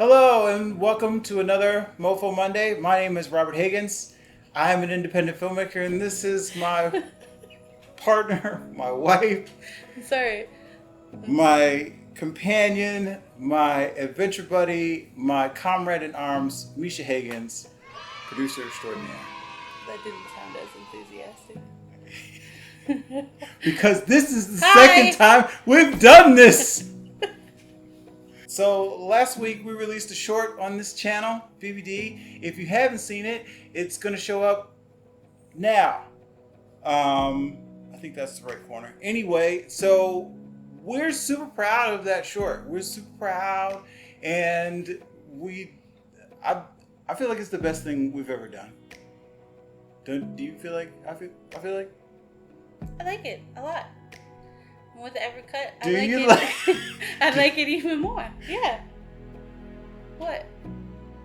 Hello and welcome to another Mofo Monday. My name is Robert Higgins. I am an independent filmmaker and this is my partner, my wife, Sorry. my companion, my adventure buddy, my comrade in arms, Micha Higgins, producer extraordinaire. That didn't sound as enthusiastic. Because this is the Hi. second time we've done this. So last week we released a short on this channel, BBD. If you haven't seen it, it's going to show up now. I think that's the right corner. Anyway, so we're super proud of that short. We're super proud, and I feel like it's the best thing we've ever done. Do you feel like I feel like? I like it a lot. With every cut, Do you like? I like it even more. Yeah. What?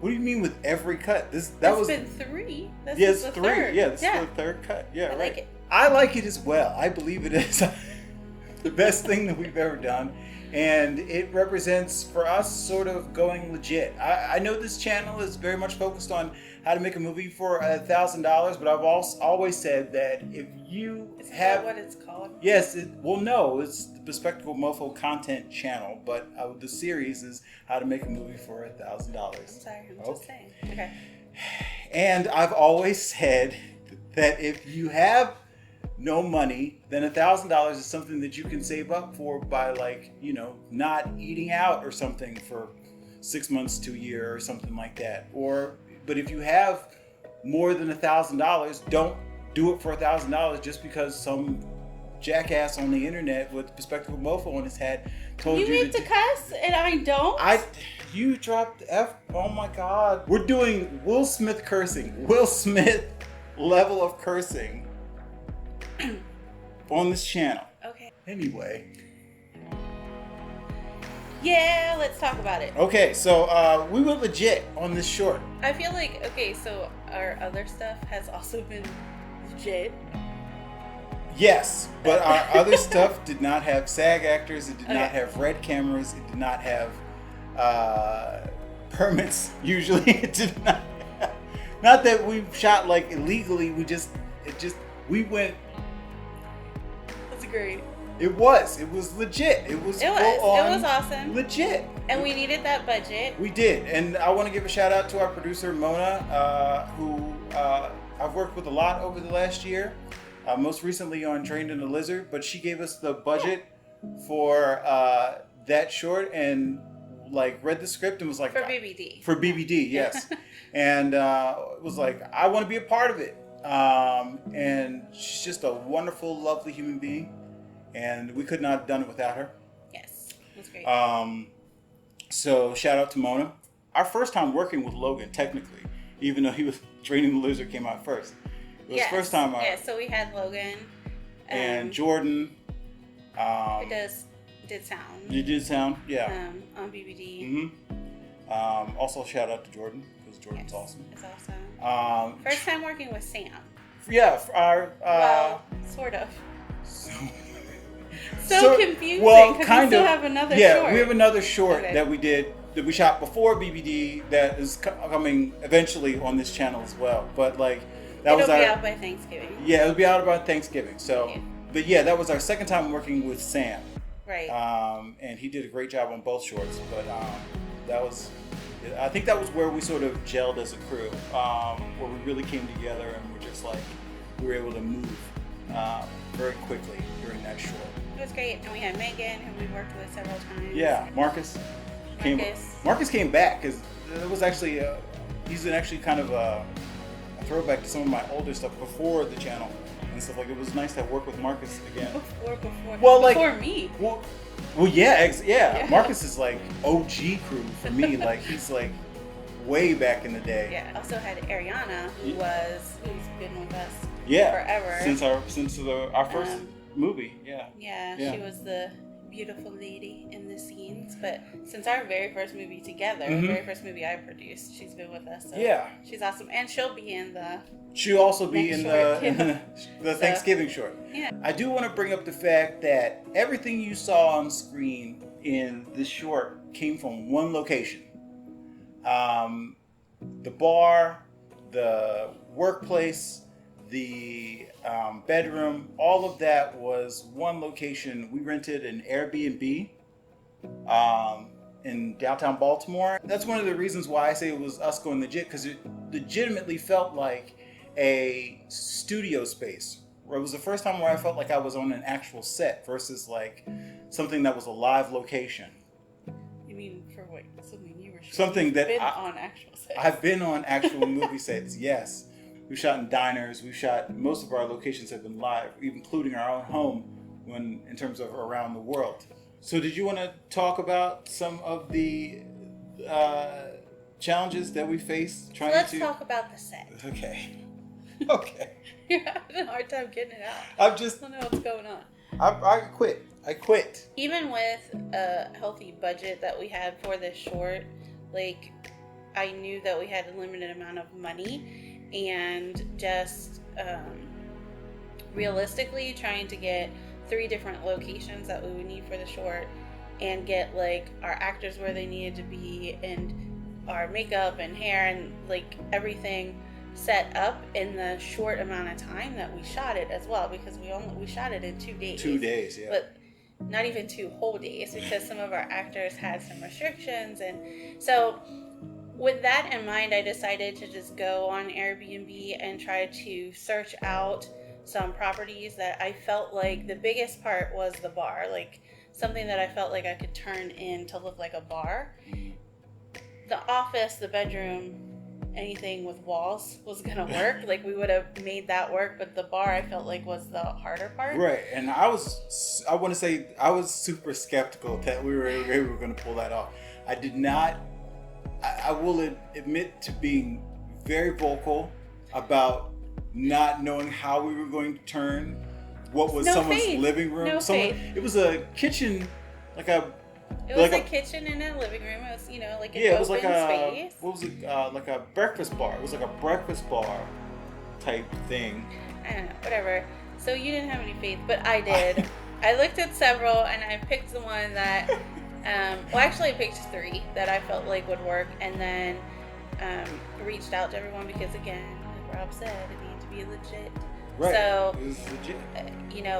What do you mean with every cut? That It's was been three. This yes, is the three. third. Yeah, this is the third cut. Yeah, I right. like it. I like it as well. I believe it is the best thing that we've ever done, and it represents for us sort of going legit. I know this channel is very much focused on how to make a movie for $1,000, but I've always said that if you Is have that what it's called? yes, no, it's the Bespectacled Mofo content channel, but the series is how to make a movie for $1,000. I'm sorry, I'm just saying. Okay. And I've always said that if you have no money, then $1,000 is something that you can save up for by, like, you know, not eating out or something for 6 months to a year or something like that. But if you have more than $1,000, don't do it for $1,000 just because some jackass on the internet with Bespectacled Mofo on his head told you You need to cuss and I don't? You dropped the F. Oh my God. We're doing Will Smith cursing. Will Smith level of cursing on this channel. Okay. Anyway. Yeah, let's talk about it. Okay, so we were legit on this short. I feel like, okay, so our other stuff has also been legit. Yes, but our other stuff did not have SAG actors. It did not have red cameras. It did not have permits. Usually, it did not. Not that we shot like illegally. We went. That's great. It was legit. It was awesome. Legit. And we needed that budget. We did, and I want to give a shout out to our producer Mona, who I've worked with a lot over the last year. Most recently on Trained in the Lizard, but she gave us the budget for that short and like read the script and was like For BBD. For BBD, yes. And it was like, I want to be a part of it. And she's just a wonderful, lovely human being, and we could not have done it without her. Yes, that's great. So shout out to Mona. Our first time working with Logan, technically, even though he was Training the Lizard came out first. It was the first time. Yeah, so we had Logan. And Jordan. Who did sound. You did sound, yeah. On BBD. Mm-hmm. Also shout out to Jordan, because Jordan's awesome. It's awesome. First time working with Sam. Yeah, well, sort of. So confusing. Well, kind of. We still have another short. Yeah, we have another short that we shot before BBD that is coming eventually on this channel as well. But like It'll be out by Thanksgiving. Yeah, it'll be out about Thanksgiving. So, yeah. But yeah, that was our second time working with Sam. Right. And he did a great job on both shorts. But I think that was where we sort of gelled as a crew, where we really came together and we're just like we were able to move very quickly during that short. It was great, and we had Megan, who we worked with several times. Yeah, Marcus came back because it was actually he's actually kind of a throwback to some of my older stuff before the channel and stuff. Like, it was nice to work with Marcus again. Before me. Well, yeah. Marcus is like OG crew for me. Like, he's like way back in the day. Yeah. I also had Ariana, who's been with us forever since our first movie. Yeah, she was the beautiful lady in the scenes. But since our very first movie together, the very first movie I produced, she's been with us. So she's awesome, and she'll be in the. She'll also be in the Thanksgiving short. Yeah. I do want to bring up the fact that everything you saw on screen in this short came from one location. The bar, the workplace, the bedroom, all of that was one location. We rented an Airbnb in downtown Baltimore. That's one of the reasons why I say it was us going legit, because it legitimately felt like a studio space. It was the first time where I felt like I was on an actual set versus like something that was a live location. You mean for what? Something you were shooting? Something that on actual sets. I've been on actual movie sets, yes. We've shot in diners. We've shot, most of our locations have been live, including our own home when in terms of around the world. So did you want to talk about some of the challenges that we face trying Let's talk about the set. Okay. Okay. You're having a hard time getting it out. I don't know what's going on. I quit. Even with a healthy budget that we had for this short, like, I knew that we had a limited amount of money, and just realistically trying to get 3 different locations that we would need for the short, and get like our actors where they needed to be, and our makeup and hair and like everything set up in the short amount of time that we shot it as well, because we shot it in 2 days. 2 days, yeah. But not even 2 whole days, because some of our actors had some restrictions. And so with that in mind, I decided to just go on Airbnb and try to search out some properties that I felt like the biggest part was the bar, like something that I felt like I could turn in to look like a bar. The office, the bedroom, anything with walls was gonna work. Like, we would have made that work, but the bar I felt like was the harder part. Right, and I was super skeptical that we were going to pull that off. I did not. I will admit to being very vocal about not knowing how we were going to turn what was someone's living room. It was a kitchen, like a. It was a kitchen in a living room. It was, like an open space. What was it? Like a breakfast bar. It was like a breakfast bar type thing. I don't know, whatever. So you didn't have any faith, but I did. I looked at several, and I picked the one that, actually I picked 3 that I felt like would work, and then reached out to everyone because, again, like Rob said, it needed to be legit. Right. So, it was legit.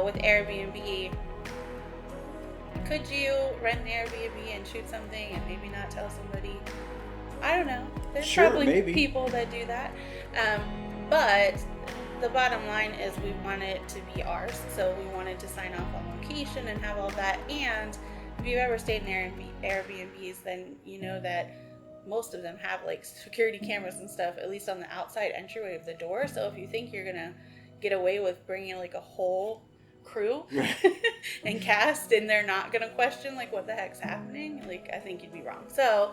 With Airbnb, could you rent an Airbnb and shoot something and maybe not tell somebody? I don't know. There's probably people that do that. But the bottom line is we want it to be ours. So we wanted to sign off on location and have all that. And if you've ever stayed in Airbnbs, then you know that most of them have like security cameras and stuff, at least on the outside entryway of the door. So if you think you're going to get away with bringing like a whole crew and cast, and they're not gonna question like what the heck's happening, like, I think you'd be wrong. So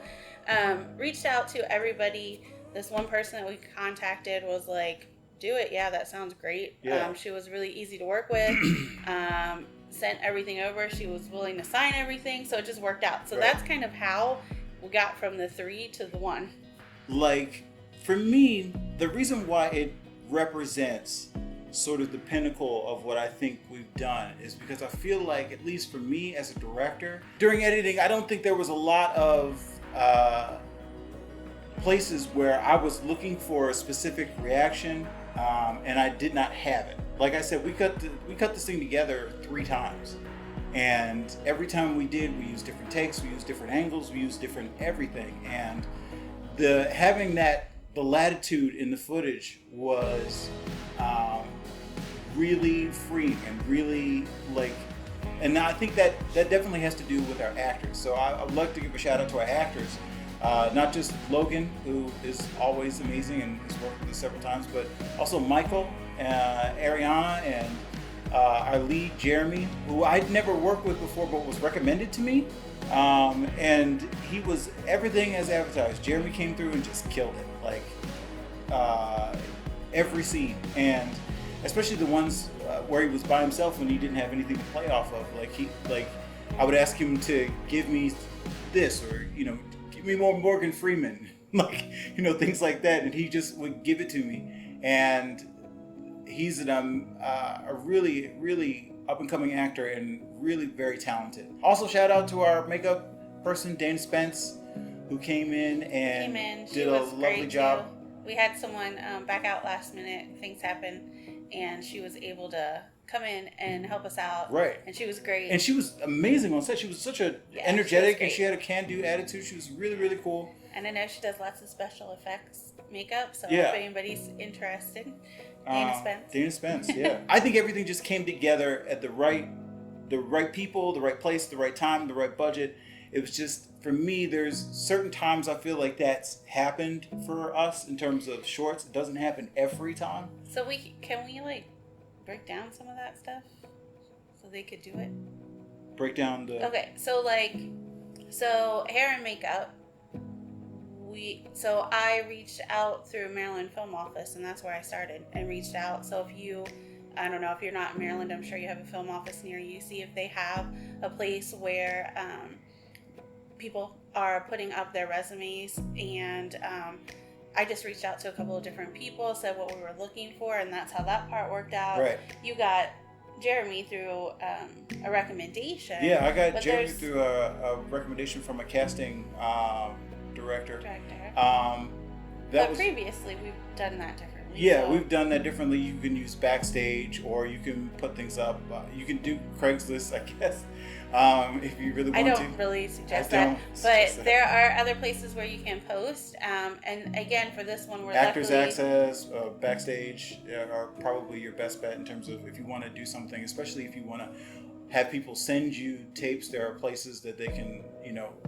reached out to everybody. This one person that we contacted was like, do it, yeah, that sounds great. She was really easy to work with. Sent everything over. She was willing to sign everything, so it just worked out. So that's kind of how we got from the 3 to the 1. Like, for me, the reason why it represents sort of the pinnacle of what I think we've done is because I feel like, at least for me as a director, during editing, I don't think there was a lot of places where I was looking for a specific reaction, and I did not have it. Like I said, we cut this thing together 3 times, and every time we did, we used different takes, we used different angles, we used different everything, and having the latitude in the footage was really free and really and I think that definitely has to do with our actors. So I would like to give a shout out to our actors, not just Logan, who is always amazing and has worked with us several times, but also Michael, Ariana, and our lead Jeremy, who I'd never worked with before but was recommended to me, and he was everything as advertised. Jeremy came through and just killed it, every scene, and especially the ones where he was by himself when he didn't have anything to play off of. I would ask him to give me this, or give me more Morgan Freeman, things like that, and he just would give it to me. And he's a really, really up and coming actor and really very talented. Also, shout out to our makeup person, Dana Spence, who came in and She did a was lovely job. Too. We had someone back out last minute. Things happened, and she was able to come in and help us out. Right. And she was great. And she was amazing on set. She was such a energetic, and she had a can-do attitude. She was really, really cool. And I know she does lots of special effects makeup. So if anybody's interested, Dana Spence, yeah. I think everything just came together at the right people, the right place, the right time, the right budget. It was just, for me, there's certain times I feel like that's happened for us in terms of shorts. It doesn't happen every time. So can we break down some of that stuff so they could do it? Break down the... Okay, so hair and makeup. So I reached out through Maryland Film Office, and that's where I started and reached out. So I don't know if you're not in Maryland, I'm sure you have a film office near you. See if they have a place where people are putting up their resumes, and I just reached out to a couple of different people, said what we were looking for, and that's how that part worked out. Right. You got Jeremy through a recommendation. Yeah, I got Jeremy through a recommendation from a casting director. But previously we've done that differently. Yeah, we've done that differently. You can use Backstage, or you can put things up. You can do Craigslist, I guess, if you really want to. I don't really suggest that. But there are other places where you can post. And again, for this one, we're Actors Access, Backstage are probably your best bet in terms of if you want to do something, especially if you want to have people send you tapes. There are places that they can,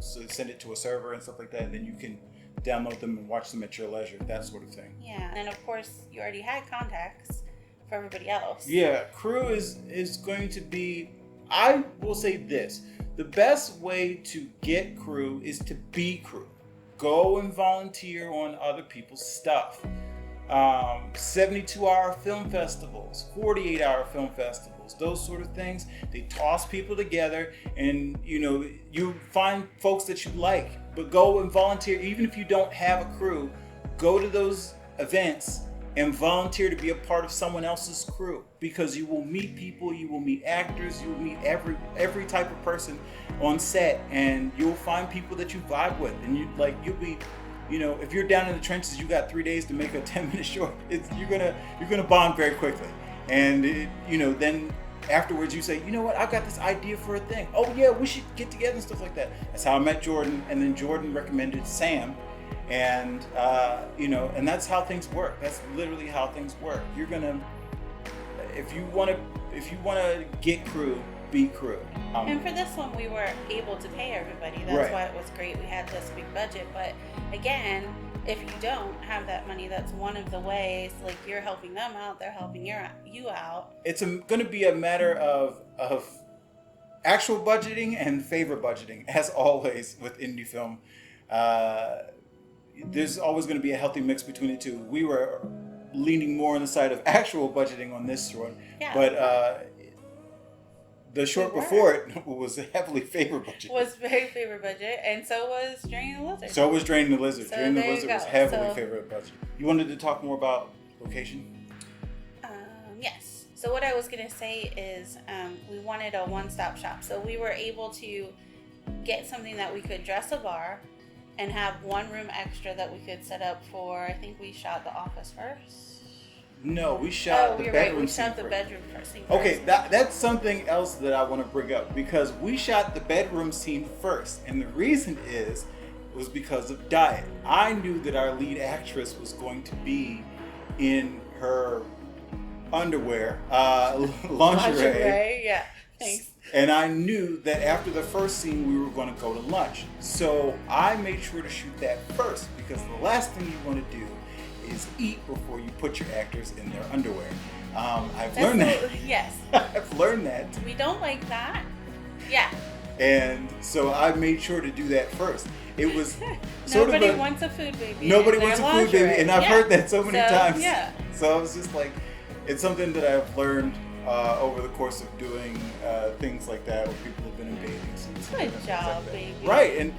send it to a server and stuff like that, and then you can download them and watch them at your leisure, that sort of thing. Yeah, and of course, you already had contacts for everybody else. Yeah, crew is going to be, I will say this, the best way to get crew is to be crew. Go and volunteer on other people's stuff. 72-hour film festivals, 48-hour film festivals, those sort of things. They toss people together, and you find folks that you like, but go and volunteer. Even if you don't have a crew, go to those events and volunteer to be a part of someone else's crew, because you will meet people, you will meet actors, you will meet every type of person on set, and you'll find people that you vibe with, and you'll be, if you're down in the trenches, you got 3 days to make a 10-minute short. You're gonna bond very quickly, and then afterwards you say, you know what, I've got this idea for a thing. Oh yeah, we should get together and stuff like that. That's how I met Jordan, and then Jordan recommended Sam, and and that's how things work. That's literally how things work. You're gonna, if you wanna get crew, be crew. And for this one, we were able to pay everybody. That's why it was great. We had this big budget, but again, if you don't have that money, that's one of the ways. Like, you're helping them out, they're helping you out. It's going to be a matter of actual budgeting and favor budgeting, as always with indie film. There's always going to be a healthy mix between the two. We were leaning more on the side of actual budgeting on this one, but the short before it was heavily favor budget. Was very favor budget, and so was Draining the Lizard. So was Draining the Lizard. So Draining the Lizard was heavily favor budget. You wanted to talk more about location? Yes. So what I was going to say is we wanted a one-stop shop. So we were able to get something that we could dress a bar and have one room extra that we could set up for. I think we shot the office first. No, we shot the bedroom scene first. We shot the bedroom scene first. Okay, that's something else that I want to bring up, because we shot the bedroom scene first, and the reason was because of diet. I knew that our lead actress was going to be in her underwear, lingerie. Yeah, thanks. And I knew that after the first scene, we were going to go to lunch. So I made sure to shoot that first, because the last thing you want to do is eat before you put your actors in their underwear. I've learned that. Yes. I've learned that. We don't like that. Yeah. And so I made sure to do that first. It was Nobody wants a food baby. Nobody wants a food baby, and I've heard that so many times. Yeah. So I was just like, it's something that I've learned over the course of doing things like that, where people have been in bathing suits. Good job, baby. Right, and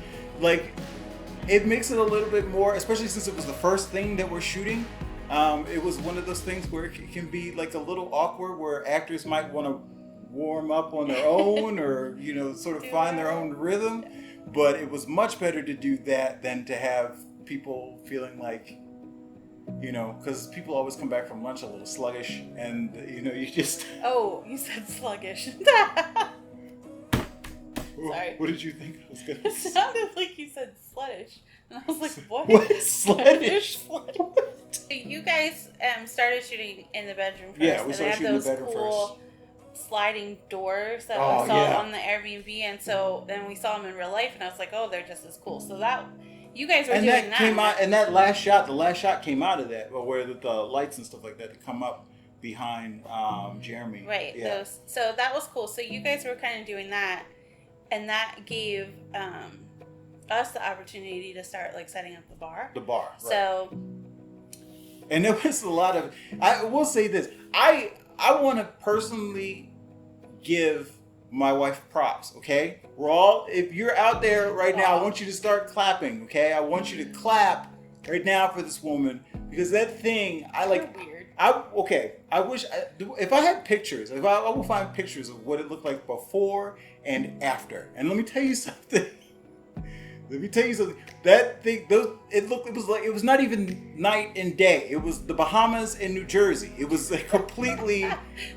it makes it a little bit more, especially since it was the first thing that we're shooting. It was one of those things where it can be like a little awkward, where actors might want to warm up on their own, or sort of find their own rhythm. But it was much better to do that than to have people feeling like, because people always come back from lunch a little sluggish, and you just. Oh, you said sluggish. Sorry. What did you think I was going to say? It sounded like you said sluttish. And I was like, what? What is sluttish? You guys started shooting in the bedroom first. Yeah, we started shooting in the bedroom cool sliding doors that we saw on the Airbnb. And so then we saw them in real life, and I was like, oh, they're just as cool. So that, you guys were doing that. Came out, and that last shot came out of that, where the lights and stuff like that come up behind Jeremy. Right. Yeah. So that was cool. So you guys were kind of doing that. And that gave us the opportunity to start like setting up the bar. Right. So, and there was a lot of. I will say this. I want to personally give my wife props. Okay, if you're out there right now, I want you to start clapping. Okay, I want you to clap right now for this woman, because that thing Weird. I wish if I had pictures, I will find pictures of what it looked like before and after. And let me tell you something. That thing, it was not even night and day. It was the Bahamas and New Jersey. It was a completely.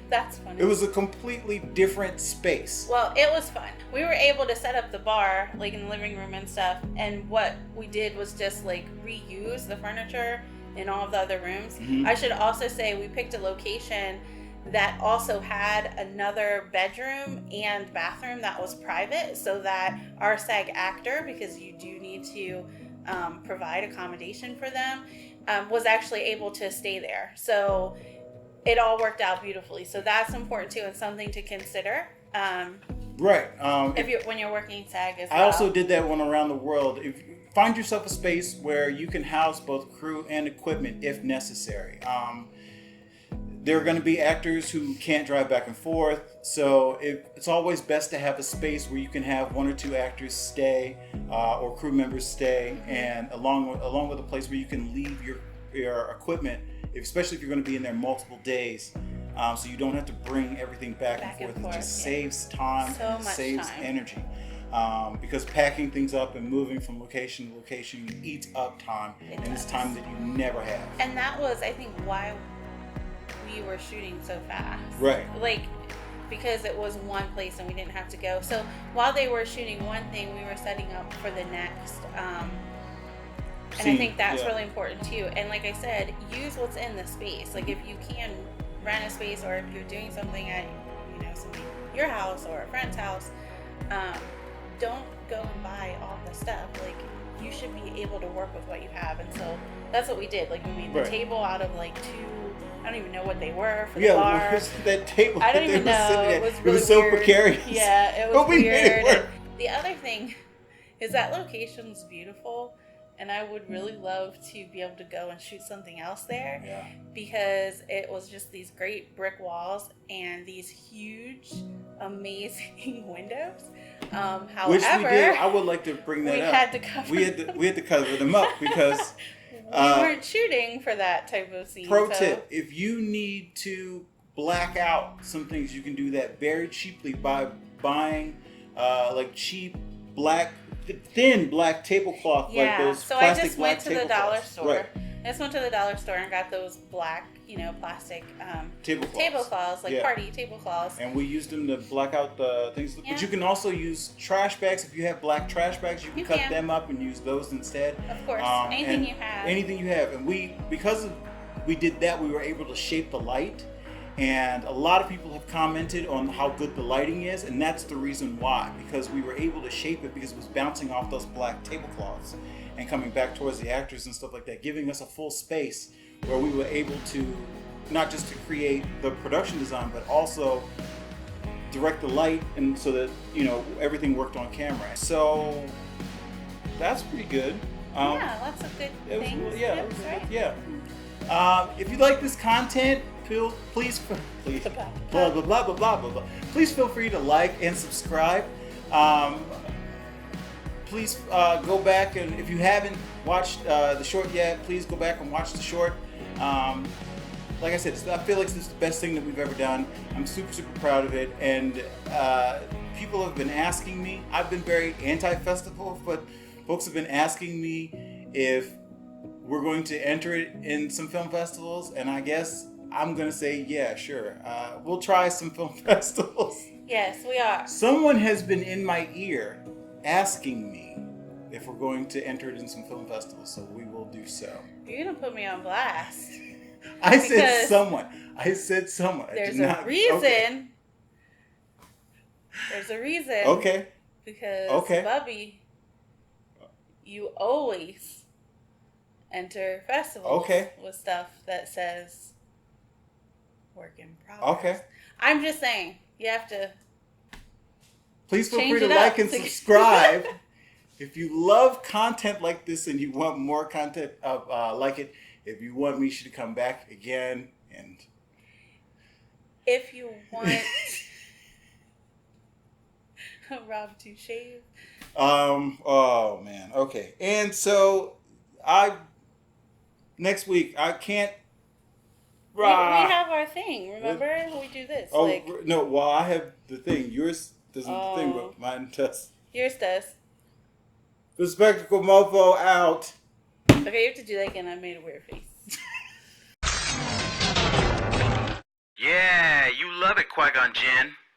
That's funny. It was a completely different space. Well, it was fun. We were able to set up the bar like in the living room and stuff. And what we did was just like reuse the furniture in all of the other rooms. Mm-hmm. I should also say we picked a location that also had another bedroom and bathroom that was private, so that our SAG actor, because you do need to provide accommodation for them, was actually able to stay there. So it all worked out beautifully. So that's important too, and something to consider. Right. When you're working SAG as well. I also did that one around the world. If you find yourself a space where you can house both crew and equipment if necessary. There are going to be actors who can't drive back and forth, so it's always best to have a space where you can have one or two actors stay or crew members stay, and along with a place where you can leave your equipment, especially if you're going to be in there multiple days, so you don't have to bring everything back and forth. It just saves time and saves energy. Because packing things up and moving from location to location eats up time, and it's time that you never have. And that was, I think, why we were shooting so fast. Right. Like, because it was one place and we didn't have to go. So while they were shooting one thing, we were setting up for the next. And I think that's really important too. And like I said, use what's in the space. Like if you can rent a space, or if you're doing something at your house or a friend's house, don't go and buy all the stuff. Like you should be able to work with what you have. And so that's what we did. Like we made the table out of like two. I don't even know what they were for the bar. Yeah, that table. I don't even know. It was so weird. Precarious. Yeah, it was but we weird. made it work. And the other thing is that location's beautiful, and I would really love to be able to go and shoot something else there. Yeah. Because it was just these great brick walls and these huge, amazing windows. However, which we did. I would like to bring that up. We had to cover. We had to cover them up because. We weren't shooting for that type of scene. Pro tip, if you need to black out some things, you can do that very cheaply by buying like cheap thin black tablecloth, like those plastic black tablecloths. So I just went to the dollar store. Right. I just went to the dollar store and got those black, plastic tablecloths, like party tablecloths. And we used them to black out the things. Yeah. But you can also use trash bags. If you have black trash bags, you can cut them up and use those instead. Of course, anything you have. Anything you have. And because we did that, we were able to shape the light. And a lot of people have commented on how good the lighting is, and that's the reason why. Because we were able to shape it because it was bouncing off those black tablecloths and coming back towards the actors and stuff like that, giving us a full space where we were able to not just to create the production design, but also direct the light, and so that everything worked on camera. So that's pretty good. Lots of good things. If you like this content, please blah blah blah blah blah blah. Please feel free to like and subscribe. Please go back, and if you haven't watched the short yet, please go back and watch the short. like I said, I feel like this is the best thing that we've ever done. I'm super, super proud of it. And people have been asking me. I've been very anti-festival, but folks have been asking me if we're going to enter it in some film festivals. And I guess I'm going to say, yeah, sure. We'll try some film festivals. Yes, we are. Someone has been in my ear asking me if we're going to enter it in some film festivals, so we will do so. You're going to put me on blast. I said someone. There's a reason. Okay. There's a reason. Okay. Because, Bubby, you always enter festivals with stuff that says work in progress. Okay. I'm just saying, you have to please feel free to like and subscribe. If you love content like this and you want more content like it, if you want Micha to come back again, and if you want Rob to shave. Oh man. Okay. And so next week I can't. We have our thing. Remember, we do this. Oh no! Well, I have the thing. Yours doesn't the thing, but mine does. Yours does. Bespectacled Mofo out. Okay, you have to do that again. I made a weird face. Yeah, you love it, Qui-Gon Jinn.